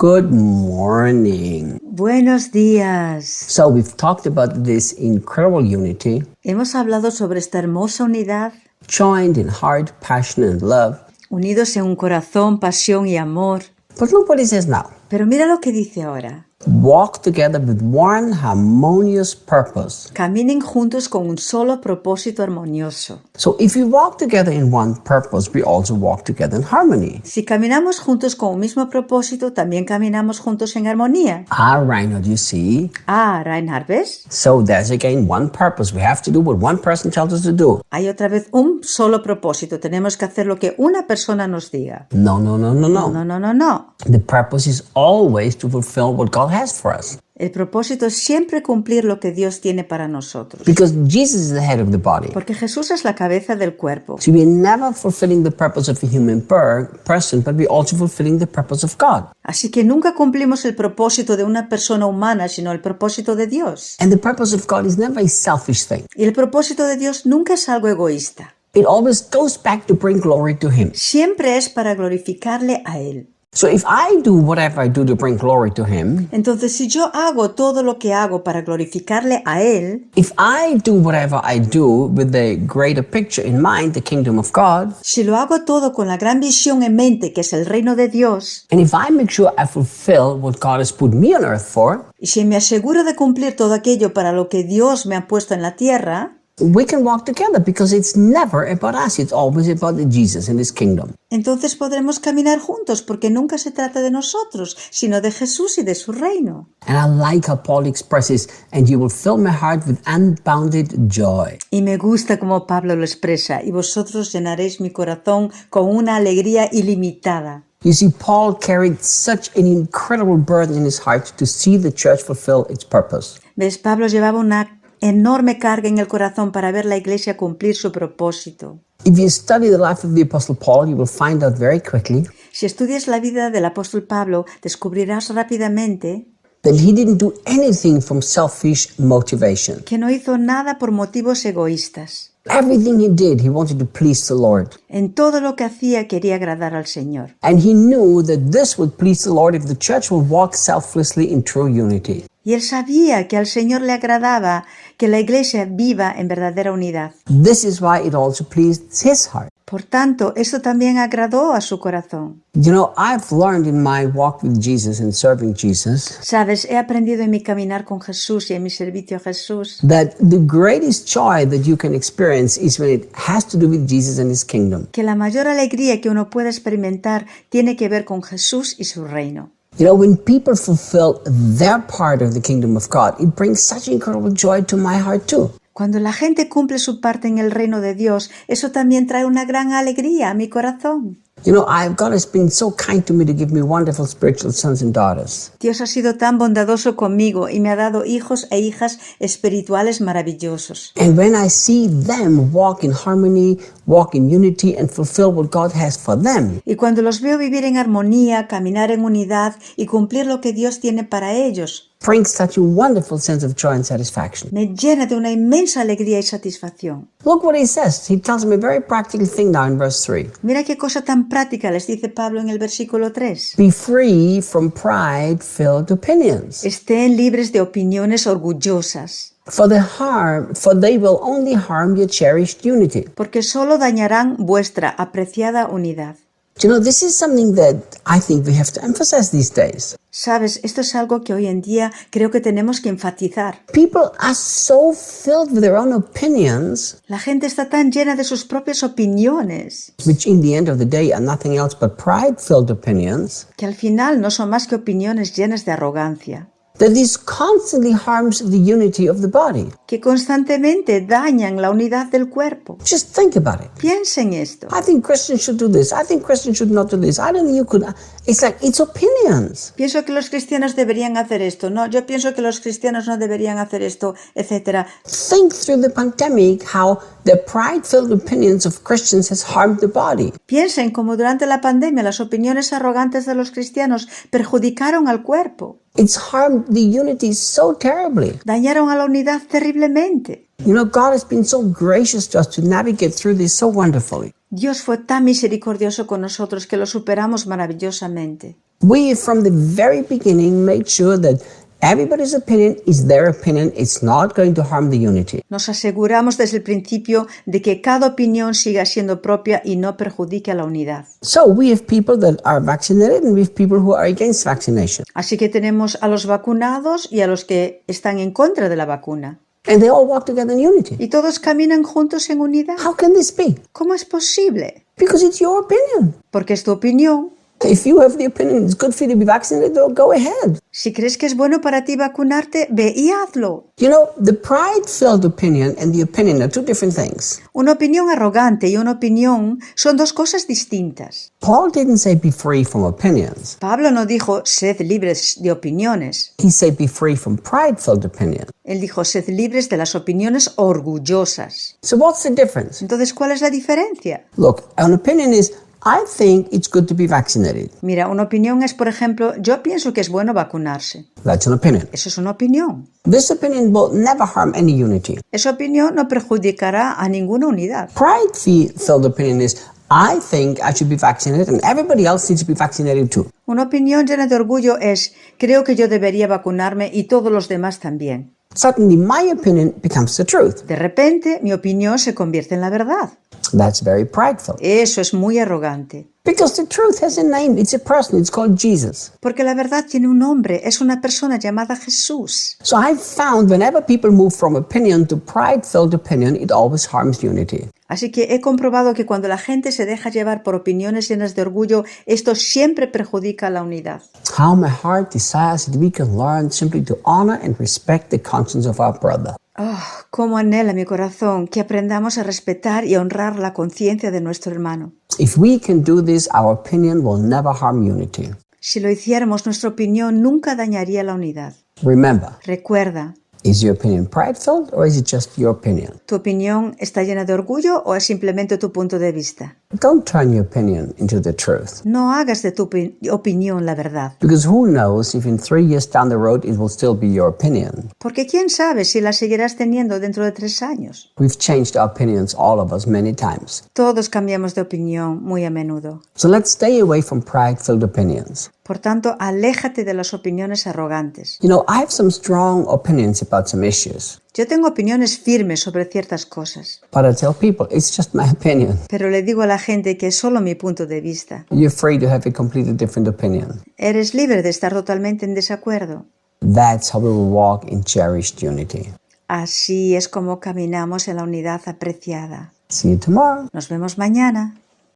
Good morning. Buenos días. So we've talked about this incredible unity, Hemos hablado sobre esta hermosa unidad, joined in heart, passion, and love. unidos en un corazón, pasión y amor. But look what he says now. Pero mira lo que dice ahora. Walk together with one harmonious purpose. Caminen juntos con un solo propósito armonioso. So if we walk together in one purpose, we also walk together in harmony. Si caminamos juntos con un mismo propósito, también caminamos juntos en armonía. Reinhard, you see? Reinhard, ¿ves? So there's again one purpose. We have to do what one person tells us to do. Hay otra vez un solo propósito. Tenemos que hacer lo que una persona nos diga. No. No. The purpose is always to fulfill what God has for us. El propósito es siempre cumplir lo que Dios tiene para nosotros. Because Jesus is the head of the body. Porque Jesús es la cabeza del cuerpo. So we're never fulfilling the purpose of a human person, but we're also fulfilling the purpose of God. Así que nunca cumplimos el propósito de una persona humana, sino el propósito de Dios. And the purpose of God is never a selfish thing. Y el propósito de Dios nunca es algo egoísta. It always goes back to bring glory to Him. Siempre es para glorificarle a Él. So if I do whatever I do to bring glory to Him, Entonces, si yo hago todo lo que hago para glorificarle a Él, if I do whatever I do with the greater picture in mind, the kingdom of God, si lo hago todo con la gran visión en mente, que es el reino de Dios, and if I make sure I fulfill what God has put me on earth for, y si me aseguro de cumplir todo aquello para lo que Dios me ha puesto en la tierra, we can walk together because it's never about us. It's always about Jesus and His kingdom. entonces podremos caminar juntos, porque nunca se trata de nosotros, sino de Jesús y de su reino. And I like how Paul expresses, and you will fill my heart with unbounded joy. Y me gusta como Pablo lo expresa, y vosotros llenaréis mi corazón con una alegría ilimitada. You see, Paul carried such an incredible burden in his heart to see the church fulfill its purpose. ¿Ves? Pablo llevaba una enorme carga en el corazón para ver la iglesia cumplir su propósito. If you study the life of the Apostle Paul, you will find out very quickly Si estudias la vida del apóstol Pablo, descubrirás rápidamente that he didn't do anything from selfish motivation. que no hizo nada por motivos egoístas. Everything he did, he wanted to please the Lord. En todo lo que hacía quería agradar al Señor. And he knew that this would please the Lord if the church would walk selflessly in true unity. Y él sabía que al Señor le agradaba que la iglesia viva en verdadera unidad. This is why it also pleased his heart. Por tanto, esto también agradó a su corazón. You know, I've learned in my walk with Jesus and serving Jesus Sabes, he aprendido en mi caminar con Jesús y en mi servicio a Jesús that the greatest joy that you can experience is when it has to do with Jesus and His kingdom. que la mayor alegría que uno puede experimentar tiene que ver con Jesús y su reino. You know, when people fulfill their part of the kingdom of God, it brings such incredible joy to my heart too. Cuando la gente cumple su parte en el reino de Dios, eso también trae una gran alegría a mi corazón. You know, God has been so kind to me to give me wonderful spiritual sons and daughters. Dios ha sido tan bondadoso conmigo y me ha dado hijos e hijas espirituales maravillosos. And when I see them walk in harmony, walk in unity, and fulfill what God has for them, Y cuando los veo vivir en armonía, caminar en unidad y cumplir lo que Dios tiene para ellos, brings such a wonderful sense of joy and satisfaction. me llena de una inmensa alegría y satisfacción. Look what he says. He tells me a very practical thing now in verse 3. Mira qué cosa tan práctica les dice Pablo en el versículo 3. Be free from pride-filled opinions. Estén libres de opiniones orgullosas, For they will only harm your cherished unity. porque solo dañarán vuestra apreciada unidad. You know, this is something that I think we have to emphasize these days. Sabes, esto es algo que hoy en día creo que tenemos que enfatizar. People are so filled with their own opinions, La gente está tan llena de sus propias opiniones, which in the end of the day are nothing else but pride-filled opinions, que al final no son más que opiniones llenas de arrogancia, that this constantly harms the unity of the body. que constantemente dañan la unidad del cuerpo. Just think about it. Piensa en esto. I think Christians should do this. I think Christians should not do this. I don't think you could. It's like, it's opinions. Pienso que los cristianos deberían hacer esto. No, yo pienso que los cristianos no deberían hacer esto, etc. Think through the pandemic how the pride-filled opinions of Christians has harmed the body. Piensen cómo durante la pandemia las opiniones arrogantes de los cristianos perjudicaron al cuerpo. It's harmed the unity so terribly. Dañaron a la unidad terriblemente. You know, God has been so gracious to us to navigate through this so wonderfully. Dios fue tan misericordioso con nosotros que lo superamos maravillosamente. We, from the very beginning, made sure that everybody's opinion is their opinion. It's not going to harm the unity. Nos aseguramos desde el principio de que cada opinión siga siendo propia y no perjudique a la unidad. So we have people that are vaccinated and we have people who are against vaccination. Así que tenemos a los vacunados y a los que están en contra de la vacuna. And they all walk together in unity. Y todos caminan juntos en unidad. How can this be? ¿Cómo es posible? Because it's your opinion. Porque es tu opinión. If you have the opinion it's good for you to be vaccinated, then go ahead. Si crees que es bueno para ti vacunarte, ve y hazlo. You know, the pride-filled opinion and the opinion are two different things. Una opinión arrogante y una opinión son dos cosas distintas. Paul didn't say be free from opinions. Pablo no dijo sed libres de opiniones. He said be free from pride-filled opinion. Él dijo sed libres de las opiniones orgullosas. So what's the difference? Entonces, ¿cuál es la diferencia? Look, an opinion is I think it's good to be vaccinated. Mira, una opinión es, por ejemplo, yo pienso que es bueno vacunarse. That's an opinion. Eso es una opinión. This opinion will never harm any unity. Esa opinión no perjudicará a ninguna unidad. Pride-filled opinion is I think I should be vaccinated and everybody else needs to be vaccinated too. Una opinión llena de orgullo es creo que yo debería vacunarme y todos los demás también. Suddenly my opinion becomes the truth. De repente, mi opinión se convierte en la verdad. That's very prideful. Eso es muy arrogante. Because the truth has a name, it's a person, it's called Jesus. Porque la verdad tiene un nombre, es una persona llamada Jesús. So I've found whenever people move from opinion to pride-filled opinion, it always harms unity. Así que he comprobado que cuando la gente se deja llevar por opiniones llenas de orgullo, esto siempre perjudica a la unidad. How my heart desires that we can learn simply to honor and respect the conscience of our brother. Oh, cómo anhela mi corazón que aprendamos a respetar y a honrar la conciencia de nuestro hermano. If we can do this, our opinion will never harm unity. Si lo hiciéramos, nuestra opinión nunca dañaría la unidad. Remember, Recuerda, is your opinion pride-filled or is it just your opinion? ¿tu opinión está llena de orgullo o es simplemente tu punto de vista? Don't turn your opinion into the truth. No hagas de tu opinión la verdad. Because who knows if in 3 years down the road it will still be your opinion. Porque quién sabe si la seguirás teniendo dentro de 3 años. We've changed our opinions, all of us, many times. Todos cambiamos de opinión muy a menudo. So let's stay away from pride-filled opinions. Por tanto, aléjate de las opiniones arrogantes. You know, I have some strong opinions about some issues. Yo tengo opiniones firmes sobre ciertas cosas, But I tell people, it's just my opinion. pero le digo a la gente que es solo mi punto de vista. You're free to have a completely different opinion. Eres libre de estar totalmente en desacuerdo. That's how we will walk in cherished unity. Así es como caminamos en la unidad apreciada. See you tomorrow. Nos vemos mañana.